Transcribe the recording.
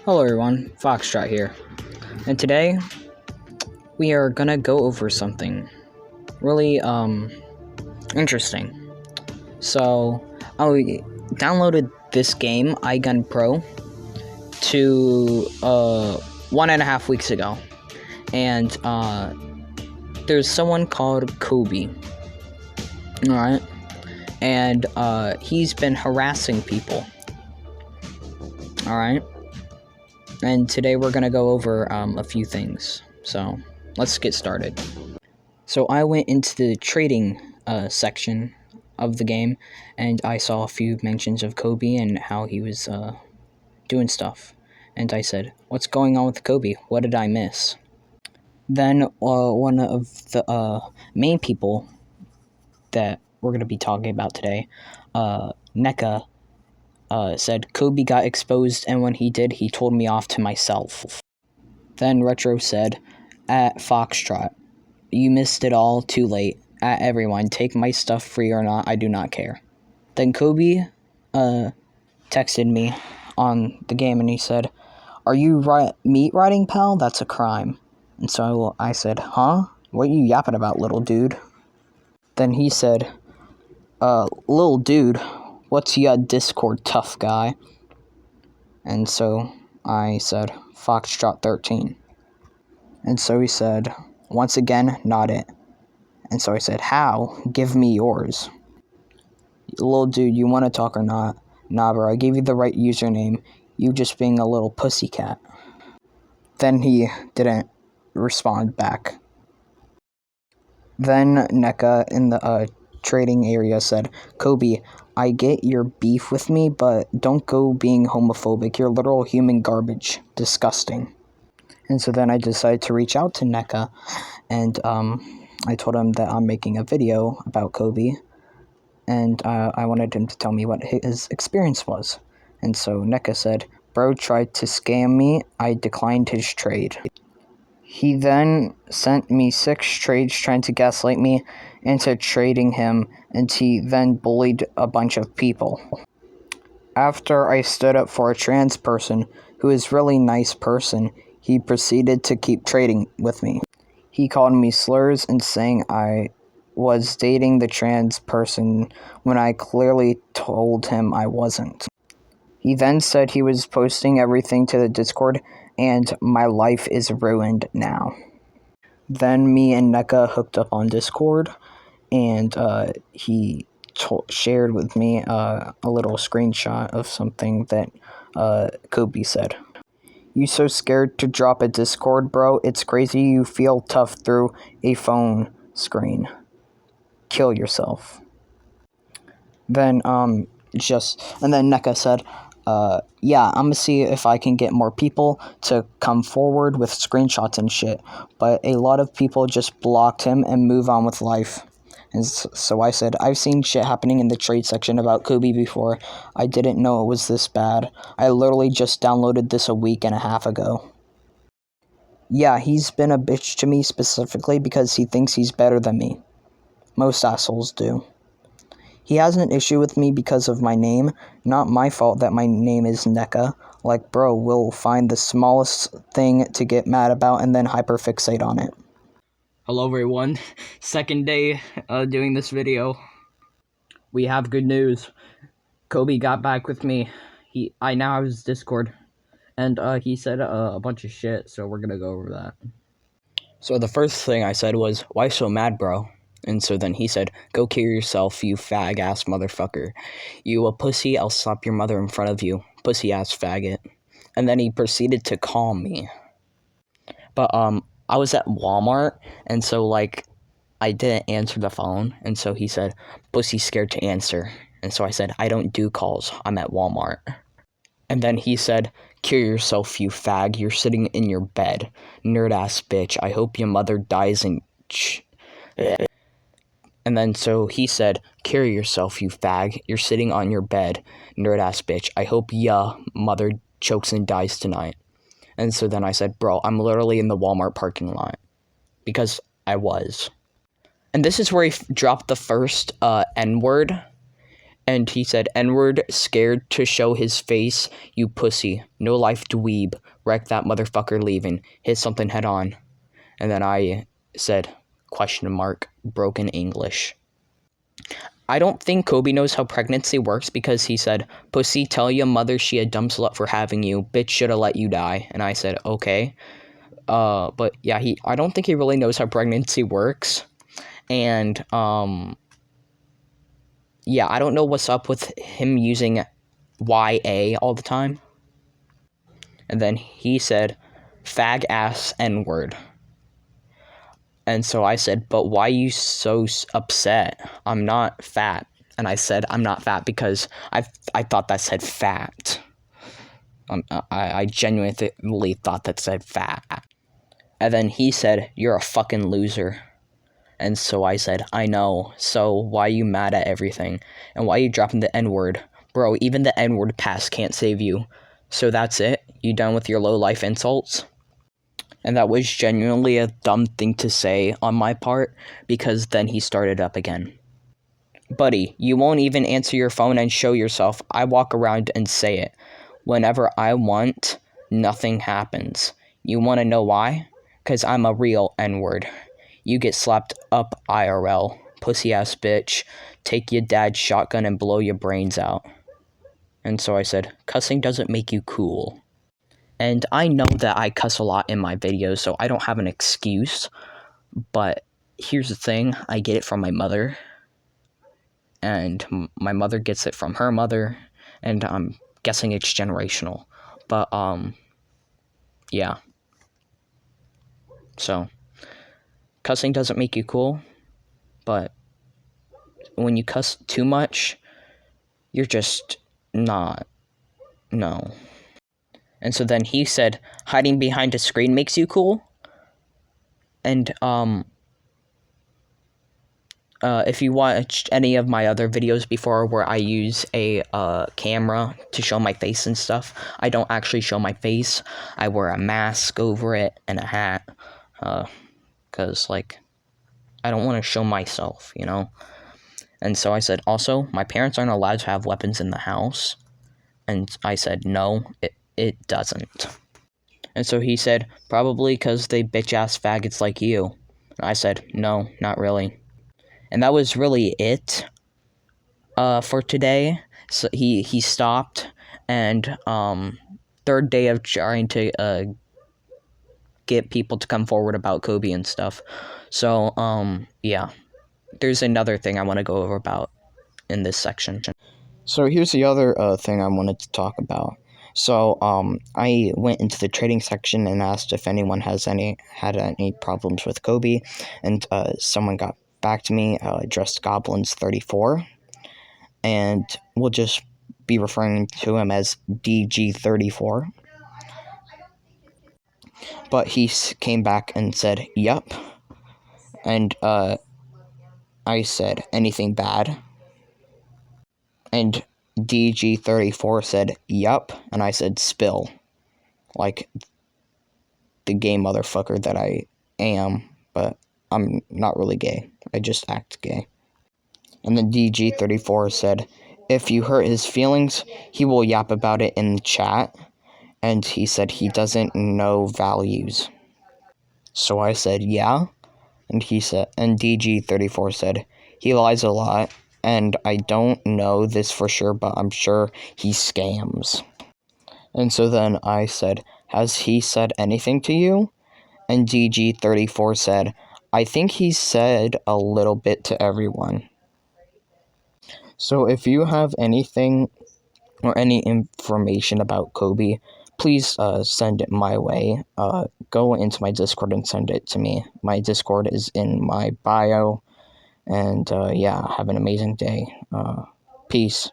Hello everyone, Foxtrot here, and today we are gonna go over something really interesting. So I downloaded this game, IGun Pro, to 1.5 weeks ago, and there's someone called Kobe. Alright, and he's been harassing people. Alright. And today we're going to go over a few things. So, let's get started. So, I went into the trading section of the game, and I saw a few mentions of Kobe and how he was doing stuff. And I said, what's going on with Kobe? What did I miss? Then, one of the main people that we're going to be talking about today, NECA, said Kobe got exposed, and when he did, he told me off to myself. Then Retro said, at Foxtrot, you missed it all, too late. At everyone, take my stuff free or not, I do not care. Then Kobe texted me on the game, and he said, are you meat riding, pal? That's a crime. And so I said, huh? What you yapping about, little dude? Then he said, little dude, what's ya Discord tough guy? And so I said, Foxtrot 13. And so he said, once again, not it. And so I said, how? Give me yours. Little dude, you want to talk or not? Nah, bro, I gave you the right username. You just being a little pussycat. Then he didn't respond back. Then NECA in the trading area said, Kobe, I get your beef with me, but don't go being homophobic. You're literal human garbage. Disgusting. And so then I decided to reach out to NECA, and I told him that I'm making a video about Kobe, and I wanted him to tell me what his experience was. And so NECA said, bro tried to scam me. I declined his trade. He then sent me 6 trades trying to gaslight me into trading him, and he then bullied a bunch of people. After I stood up for a trans person who is really nice person, he proceeded to keep trading with me. He called me slurs and saying I was dating the trans person when I clearly told him I wasn't. He then said he was posting everything to the Discord, and my life is ruined now. Then me and NECA hooked up on Discord, and he shared with me a little screenshot of something that Kobe said. You so scared to drop a Discord, bro? It's crazy you feel tough through a phone screen. Kill yourself. Then and then NECA said, yeah, I'm gonna see if I can get more people to come forward with screenshots and shit, but a lot of people just blocked him and move on with life. And so I said, I've seen shit happening in the trade section about Kobe before. I didn't know it was this bad. I literally just downloaded this a week and a half ago. Yeah, he's been a bitch to me specifically because he thinks he's better than me. Most assholes do. He has an issue with me because of my name. Not my fault that my name is NECA. Like, bro, we'll find the smallest thing to get mad about and then hyperfixate on it. Hello, everyone. Second day doing this video. We have good news. Kobe got back with me. I now have his Discord. And he said a bunch of shit, so we're gonna go over that. So the first thing I said was, why so mad, bro? And so then he said, go kill yourself, you fag-ass motherfucker. You a pussy, I'll slap your mother in front of you. Pussy-ass faggot. And then he proceeded to call me. But, I was at Walmart, and so, like, I didn't answer the phone. And so he said, pussy scared to answer. And so I said, I don't do calls. I'm at Walmart. And then he said, kill yourself, you fag. You're sitting in your bed. Nerd-ass bitch. I hope your mother dies in... And then so he said, kill yourself, you fag. You're sitting on your bed. Nerd-ass bitch. I hope ya mother chokes and dies tonight. And so then I said, bro, I'm literally in the Walmart parking lot. Because I was. And this is where he dropped the first N-word. And he said, N-word, scared to show his face, you pussy. No life dweeb. Wreck that motherfucker leaving. Hit something head on. And then I said, question mark, broken English. I don't think Kobe knows how pregnancy works because he said, pussy, tell your mother she a dumb slut for having you. Bitch shoulda let you die. And I said, okay. But yeah, I don't think he really knows how pregnancy works. And, yeah, I don't know what's up with him using YA all the time. And then he said, fag ass N-word. And so I said, but why you so upset? I'm not fat. And I said, I'm not fat because I thought that said fat. I genuinely thought that said fat. And then he said, you're a fucking loser. And so I said, I know, so why you mad at everything? And why you dropping the N-word? Bro, even the N-word pass can't save you. So that's it? You done with your low-life insults? And that was genuinely a dumb thing to say on my part, because then he started up again. Buddy, you won't even answer your phone and show yourself. I walk around and say it. Whenever I want, nothing happens. You want to know why? Because I'm a real N-word. You get slapped up IRL. Pussy-ass bitch. Take your dad's shotgun and blow your brains out. And so I said, cussing doesn't make you cool. And I know that I cuss a lot in my videos, so I don't have an excuse. But here's the thing. I get it from my mother. And my mother gets it from her mother. And I'm guessing it's generational. But, yeah. So, cussing doesn't make you cool. But when you cuss too much, you're just not. No. And so then he said, hiding behind a screen makes you cool. And, if you watched any of my other videos before where I use a, camera to show my face and stuff, I don't actually show my face. I wear a mask over it and a hat. Because, like, I don't want to show myself, you know? And so I said, also, my parents aren't allowed to have weapons in the house. And I said, no, it doesn't. And so he said, probably because they bitch-ass faggots like you. And I said, no, not really. And that was really it for today. So he stopped, and third day of trying to get people to come forward about Kobe and stuff. So, yeah. There's another thing I want to go over about in this section. So here's the other thing I wanted to talk about. So I went into the trading section and asked if anyone had any problems with Kobe, and someone got back to me, addressed Goblins34, and we'll just be referring to him as DG34. But he came back and said, yup. And I said, anything bad? And DG34 said, yup. And I said, spill. Like the gay motherfucker that I am, but I'm not really gay. I just act gay. And then DG34 said, if you hurt his feelings, he will yap about it in the chat. And he said he doesn't know values. So I said, yeah. And DG34 said, he lies a lot, and I don't know this for sure, but I'm sure he scams. And so then I said, has he said anything to you? And DG34 said, I think he said a little bit to everyone. So if you have anything or any information about Kobe, please send it my way. Go into my Discord and send it to me. My Discord is in my bio. And yeah, have an amazing day. Peace.